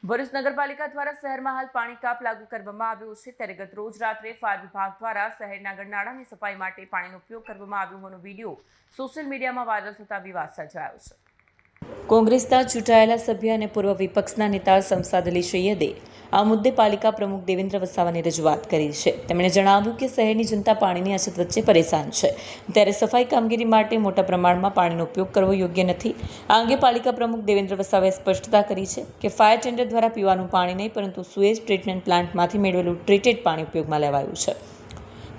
ભરૂચ નગરપાલિકા દ્વારા શહેરમાં હાલ પાણી કાપ લાગુ કરવામાં આવ્યો છે, ત્યારે ગત રોજ રાત્રે ફાયર વિભાગ દ્વારા શહેરના ગરનાળાની સફાઈ માટે પાણીનો ઉપયોગ કરવામાં આવ્યો હોવાનો વિડીયો સોશિયલ મીડિયામાં વાયરલ થતા વિવાદ સર્જાયો છે। કોંગ્રેસના ચૂંટાયેલા સભ્ય અને પૂર્વ વિપક્ષના નેતા શમશાદ અલી સૈયદે આ મુદ્દે પાલિકા પ્રમુખ દેવેન્દ્ર વસાવાની રજૂઆત કરી છે। તેમણે જણાવ્યું કે શહેરની જનતા પાણીની અછત વચ્ચે પરેશાન છે, ત્યારે સફાઈ કામગીરી માટે મોટા પ્રમાણમાં પાણીનો ઉપયોગ કરવો યોગ્ય નથી। આ અંગે પાલિકા પ્રમુખ દેવેન્દ્ર વસાવાએ સ્પષ્ટતા કરી છે કે ફાયર ટેન્ડર દ્વારા પીવાનું પાણી નહીં, પરંતુ સુએજ ટ્રીટમેન્ટ પ્લાન્ટમાંથી મેળવેલું ટ્રીટેડ પાણી ઉપયોગમાં લેવાયું છે।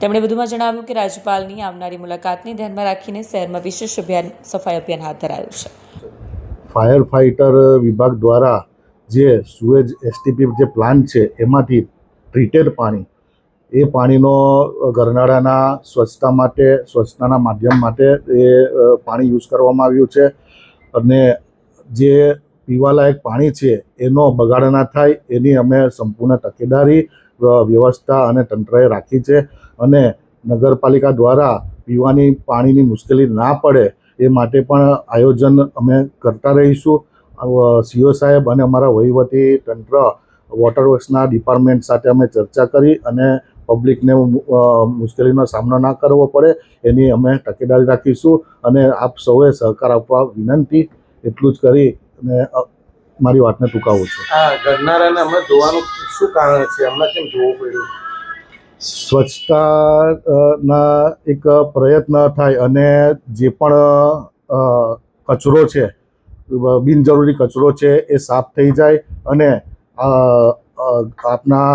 તેમણે વધુમાં જણાવ્યું કે રાજ્યપાલની આવનારી મુલાકાતને ધ્યાનમાં રાખીને શહેરમાં વિશેષ સફાઈ અભિયાન હાથ ધરાયું છે। ફાયર ફાઇટર વિભાગ દ્વારા જે સુએજ એસટીપી જે પ્લાન્ટ છે એમાંથી ટ્રીટેડ પાણી એ પાણીનો ગરનાળાના સ્વચ્છતાના માધ્યમ માટે એ પાણી યુઝ કરવામાં આવ્યું છે અને જે પીવાલાયક પાણી છે એનો બગાડ ના થાય એની અમે સંપૂર્ણ તકેદારી વ્યવસ્થા અને તંત્રએ રાખી છે અને નગરપાલિકા દ્વારા પીવાની પાણીની મુશ્કેલી ના પડે એ માટે પણ આયોજન અમે કરતા રહીશું। સીઓ સાહેબ અને અમારા વહીવટી તંત્ર વોટર વર્ક્સના ડિપાર્ટમેન્ટ સાથે અમે ચર્ચા કરી અને પબ્લિકને મુશ્કેલીનો સામનો ના કરવો પડે એની અમે તકેદારી રાખીશું અને આપ સૌએ સહકાર આપવા વિનંતી। એટલું જ કરી અને મારી વાતને ટૂંકાવું છું। આ ગરનાળાને હમણાં ધોવાનું શું કારણ છે? હમણાં કેમ ધોવું પડ્યું? સ્વચ્છતાના એક પ્રયત્ન થાય અને જે પણ કચરો છે, બિનજરૂરી કચરો છે એ સાફ થઈ જાય અને આપના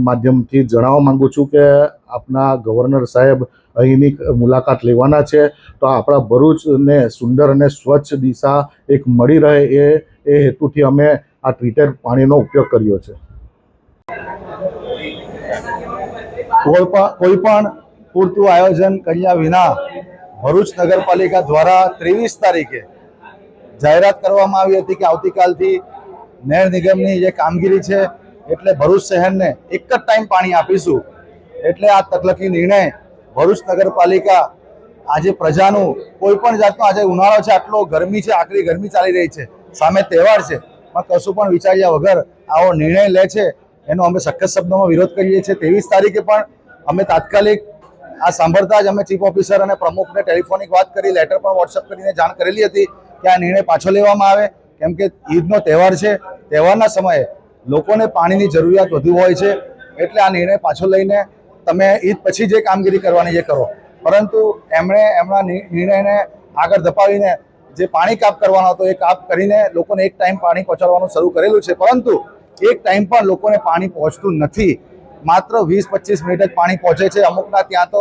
માધ્યમથી જણાવવા માંગુ છું કે આપના ગવર્નર સાહેબ અહીંની મુલાકાત લેવાના છે, તો આપણા ભરૂચને સુંદર અને સ્વચ્છ દિશા એક મળી રહે એ હેતુથી અમે આ ટ્રીટેડ પાણીનો ઉપયોગ કર્યો છે। કોઈ પણ પૂરતું આયોજન કર્યા વિના ભરૂચ નગરપાલિકા દ્વારા 23 તારીખે જાહેરાત કરવામાં આવી હતી કે આવતીકાલથી નહેર નિગમની જે કામગીરી છે એટલે ભરૂચ શહેરને એક જ ટાઈમ પાણી આપીશું। એટલે આ તકલકી નિર્ણય ભરૂચ નગરપાલિકા આજે પ્રજાનું કોઈ પણ જાતનો આજે ઉનાળો છે, આટલો ગરમી છે, આકરી ગરમી ચાલી રહી છે, સામે તહેવાર છે, પણ કશું પણ વિચાર્યા વગર આવો નિર્ણય લે છે એનો અમે સખત શબ્દોમાં વિરોધ કરીએ છીએ। 23 તારીખે પણ અમે તાત્કાલિક આ સાંભળતા જ અમે ચીફ ઓફિસર અને પ્રમુખને ટેલિફોનિક વાત કરી, લેટર પણ વોટ્સઅપ કરીને જાણ કરેલી હતી કે આ નિર્ણય પાછો લેવામાં આવે, કેમ કે ઈદનો તહેવાર છે, તહેવારના સમયે લોકોને પાણીની જરૂરિયાત વધુ હોય છે, એટલે આ નિર્ણય પાછો લઈને તમે ઈદ પછી જે કામગીરી કરવાની એ કરો। પરંતુ એમણે એમના નિર્ણયને આગળ ધપાવીને જે પાણી કાપ કરવાનો હતો એ કાપ કરીને લોકોને એક ટાઈમ પાણી પહોંચાડવાનું શરૂ કરેલું છે, પરંતુ એક ટાઈમ પણ લોકોને પાણી પહોંચતું નથી। માત્ર 20-25 મિનિટ જ પાણી પહોંચે છે। અમુકના ત્યાં તો